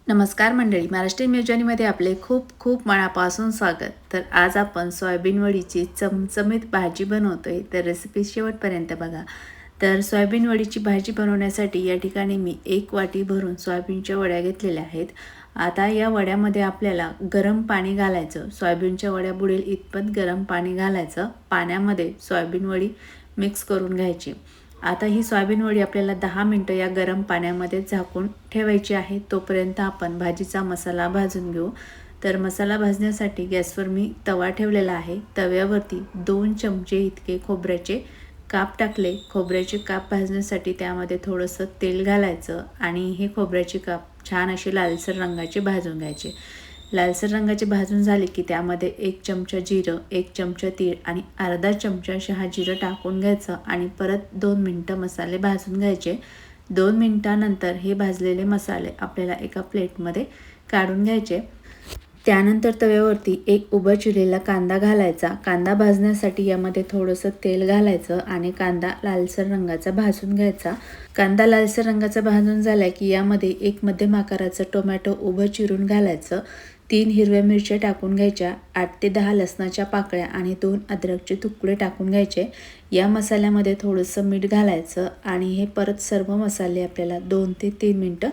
नमस्कार मंडळी, महाराष्ट्रीयन मेजवानीमध्ये आपले खूप खूप मनापासून स्वागत. तर आज आपण सोयाबीन वडीची चमचमीत भाजी बनवतोय. तर रेसिपी शेवटपर्यंत बघा. तर सोयाबीन वडीची भाजी बनवण्यासाठी या ठिकाणी मी 1 वाटी भरून सोयाबीनच्या वड्या घेतलेल्या आहेत. आता या वड्यामध्ये आपल्याला गरम पाणी घालायचं. सोयाबीनच्या वड्या बुडेल इतपत गरम पाणी घालायचं. पाण्यामध्ये सोयाबीन वडी मिक्स करून घ्यायची. आता ही सोयाबीन वडी आपल्याला 10 मिनटं या गरम पाण्यामध्ये झाकून ठेवायची आहे. तोपर्यंत आपण भाजीचा मसाला भाजून घेऊ. तर मसाला भाजण्यासाठी गॅसवर मी तवा ठेवलेला आहे. तव्यावरती 2 चमचे इतके खोबऱ्याचे काप टाकले. खोबऱ्याचे काप भाजण्यासाठी त्यामध्ये थोडंसं तेल घालायचं आणि हे खोबऱ्याचे काप छान असे लालसर रंगाचे भाजून घ्यायचे. लालसर रंगाचे भाजून झाले की त्यामध्ये 1 चमचा जिरं, 1 चमचा तीळ आणि अर्धा चमचा शहाजिरं टाकून घ्यायचं आणि परत 2 मिनटं मसाले भाजून घ्यायचे. 2 मिनटानंतर हे भाजलेले मसाले आपल्याला एका प्लेटमध्ये काढून घ्यायचे. त्यानंतर तव्यावरती एक उभा चिरलेला कांदा घालायचा. कांदा भाजण्यासाठी यामध्ये थोडंसं तेल घालायचं आणि कांदा लालसर रंगाचा भाजून घ्यायचा. कांदा लालसर रंगाचा भाजून झाला की यामध्ये एक मध्यम आकाराचं टोमॅटो उभं चिरून घालायचं. 3 हिरव्या मिरच्या टाकून घ्यायच्या, 8 ते 10 लसणाच्या पाकळ्या आणि 2 अद्रकचे तुकडे टाकून घ्यायचे. या मसाल्यामध्ये थोडंसं मीठ घालायचं आणि हे परत सर्व मसाले आपल्याला 2 ते 3 मिनटं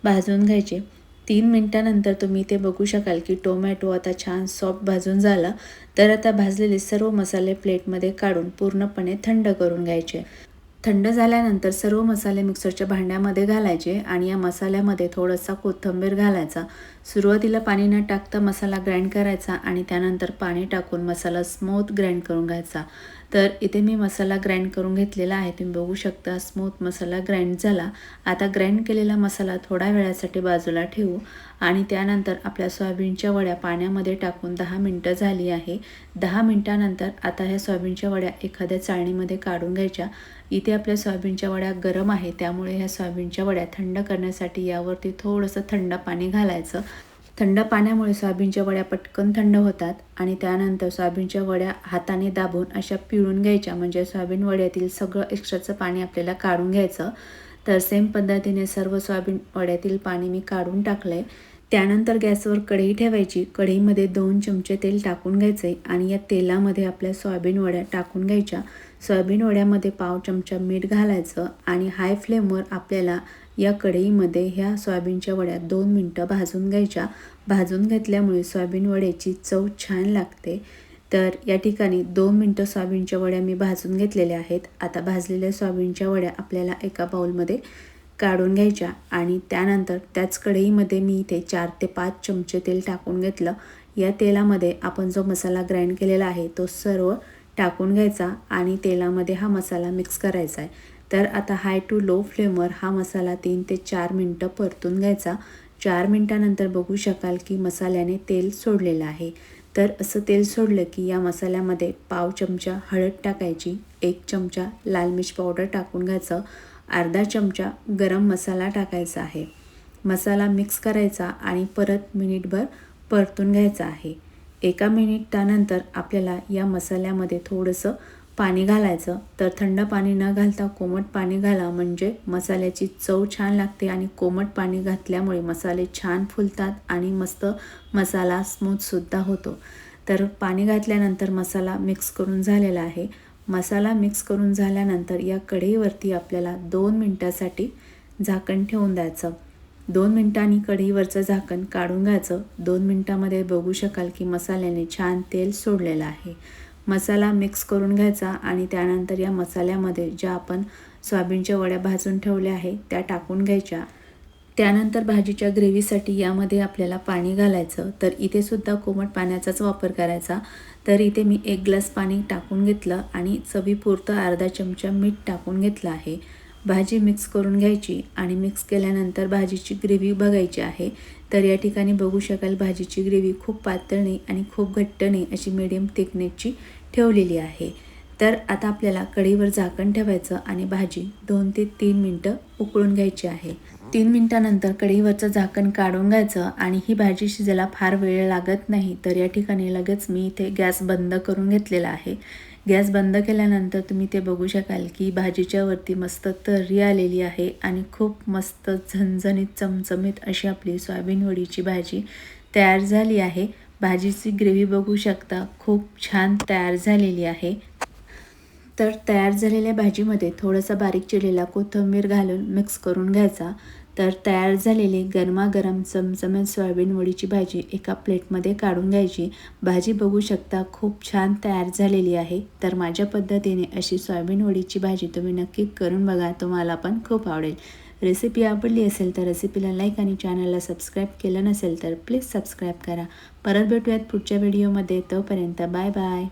भाजून घ्यायचे. 3 मिनटानंतर तुम्ही इथे बघू शकाल की टोमॅटो आता छान सॉफ्ट भाजून झाला. तर आता भाजलेले सर्व मसाले प्लेटमध्ये काढून पूर्णपणे थंड करून घ्यायचे. थंड झाल्यानंतर सर्व मसाले मिक्सरच्या भांड्यामध्ये घालायचे आणि या मसाल्यामध्ये थोडासा कोथिंबीर घालायचा. सुरुवातीला पाणी न टाकता मसाला ग्राइंड करायचा आणि त्यानंतर पाणी टाकून मसाला स्मूथ ग्राइंड करून घ्यायचा. तर इथे मी मसाला ग्राइंड करून घेतलेला आहे. तुम्ही बघू शकता स्मूथ मसाला ग्राइंड झाला. आता ग्राइंड केलेला मसाला थोड्या वेळासाठी बाजूला ठेवू आणि त्यानंतर आपल्या सोयाबीनच्या वड्या पाण्यामध्ये टाकून 10 मिनटं झाली आहे. 10 मिनटानंतर आता ह्या सोयाबीनच्या वड्या एखाद्या चाळणीमध्ये काढून घ्यायच्या. इथे आपल्या सोयाबीनच्या वड्या गरम आहे त्यामुळे ह्या सोयाबीनच्या वड्या थंड करण्यासाठी यावरती थोडंसं थंड पाणी घालायचं. थंड पाण्यामुळे सोयाबीनच्या वड्या पटकन थंड होतात आणि त्यानंतर सोयाबीनच्या वड्या हाताने दाबून अशा पिळून घ्यायच्या, म्हणजे सोयाबीन वड्यातील सगळं एक्स्ट्राचं पाणी आपल्याला काढून घ्यायचं. तर सेम पद्धतीने सर्व सोयाबीन वड्यातील पाणी मी काढून टाकलं आहे. त्यानंतर गॅसवर कढई ठेवायची. कढईमध्ये 2 चमचे तेल टाकून घ्यायचे आणि या तेलामध्ये आपल्या सोयाबीन वड्या टाकून घ्यायच्या. सोयाबीन वड्यामध्ये पाव चमचा मीठ घालायचं आणि हाय फ्लेमवर आपल्याला या कढईमध्ये ह्या सोयाबीनच्या वड्या 2 मिनटं भाजून घ्यायच्या. भाजून घेतल्यामुळे सोयाबीन वड्याची चव छान लागते. तर या ठिकाणी 2 मिनटं सोयाबीनच्या वड्या मी भाजून घेतलेल्या आहेत. आता भाजलेल्या सोयाबीनच्या वड्या आपल्याला एका बाउलमध्ये काढून घ्यायच्या आणि त्यानंतर त्याच कढईमध्ये मी इथे 4 ते 5 चमचे तेल टाकून घेतलं. या तेलामध्ये आपण जो मसाला ग्राइंड केलेला आहे तो सर्व टाकून घ्यायचा आणि तेलामध्ये हा मसाला मिक्स करायचा आहे. तर आता हाय टू लो फ्लेमवर हा मसाला 3 ते 4 मिनटं परतून घ्यायचा. 4 मिनटानंतर बघू शकाल की मसाल्याने तेल सोडलेलं आहे. तर असं तेल सोडलं की या मसाल्यामध्ये पाव चमचा हळद टाकायची, 1 चमचा लाल मिर्च पावडर टाकून घ्यायचं, अर्धा चमचा गरम मसाला टाकायचा आहे. मसाला मिक्स करायचा आणि परत मिनिटभर परतून घ्यायचा आहे. 1 मिनिटानंतर आपल्याला या मसाल्यामध्ये थोडंसं पाणी घालायचं. तर थंड पाणी न घालता कोमट पाणी घाला, म्हणजे मसाल्याची चव छान लागते आणि कोमट पाणी घातल्यामुळे मसाले छान फुलतात आणि मस्त मसाला स्मूथसुद्धा होतो. तर पाणी घातल्यानंतर मसाला मिक्स करून झालेला आहे. मसाला मिक्स करून झाल्यानंतर या कढईवरती आपल्याला 2 मिनटासाठी झाकण ठेवून द्यायचं. 2 मिनटांनी कढईवरचं झाकण काढून घ्यायचं. 2 मिनटामध्ये बघू शकाल की मसाल्याने छान तेल सोडलेलं आहे. मसाला मिक्स करून घ्यायचा आणि त्यानंतर या मसाल्यामध्ये ज्या आपण सोयाबीनच्या वड्या भाजून ठेवल्या आहे त्या टाकून घ्यायच्या. त्यानंतर भाजीच्या ग्रेव्हीसाठी यामध्ये आपल्याला पाणी घालायचं. तर इथे सुद्धा कोमट पाण्याचाच वापर करायचा. तर इथे मी 1 ग्लास पाणी टाकून घेतलं आणि चवीपुरतं अर्धा चमचा मीठ टाकून घेतलं आहे. भाजी मिक्स करून घ्यायची आणि मिक्स केल्यानंतर भाजीची ग्रेव्ही बघायची आहे. तर या ठिकाणी बघू शकाल भाजीची ग्रेव्ही खूप पातळ नाही आणि खूप घट्ट नाही, अशी मीडियम थिकनेसची ठेवलेली आहे. तर आता आपल्याला कढईवर झाकण ठेवायचं आणि भाजी 2 ते 3 मिनटं उकळून घ्यायची आहे. 3 मिनटानंतर कढईवरचं झाकण काढून घ्यायचं आणि ही भाजी शिजायला फार वेळ लागत नाही. तर या ठिकाणी लगेच मी इथे गॅस बंद करून घेतलेला आहे. गॅस बंद केल्यानंतर तुम्ही ते बघू शकाल की भाजीच्या वरती मस्त तर्री आलेली आहे आणि खूप मस्त झणझणीत चमचमीत अशी आपली सोयाबीन वडीची भाजी तयार झाली आहे। भाजीची ग्रेव्ही बघू शकता, खूप छान तयार झालेली आहे। तर तयार झालेल्या भाजीमध्ये थोडासा बारीक चिरलेला कोथिंबीर घालून मिक्स करून घ्यायचा। तर तयार झालेली गरमागरम चमचमीत सोयाबीन वडीची भाजी एका प्लेटमध्ये काढून घ्यायची। भाजी बघू शकता, खूप छान तयार झालेली आहे। तर माझ्या पद्धतीने अशी सोयाबीन वडीची भाजी तुम्ही नक्की करून बघा, तुम्हाला पण खूप आवडेल। रेसिपी आवडली असेल तर रेसिपीला लाईक आणि चॅनलला सबस्क्राईब केलं नसेल तर प्लीज सबस्क्राईब करा। परत भेटूयात पुढच्या व्हिडिओमध्ये, तोपर्यंत बाय बाय।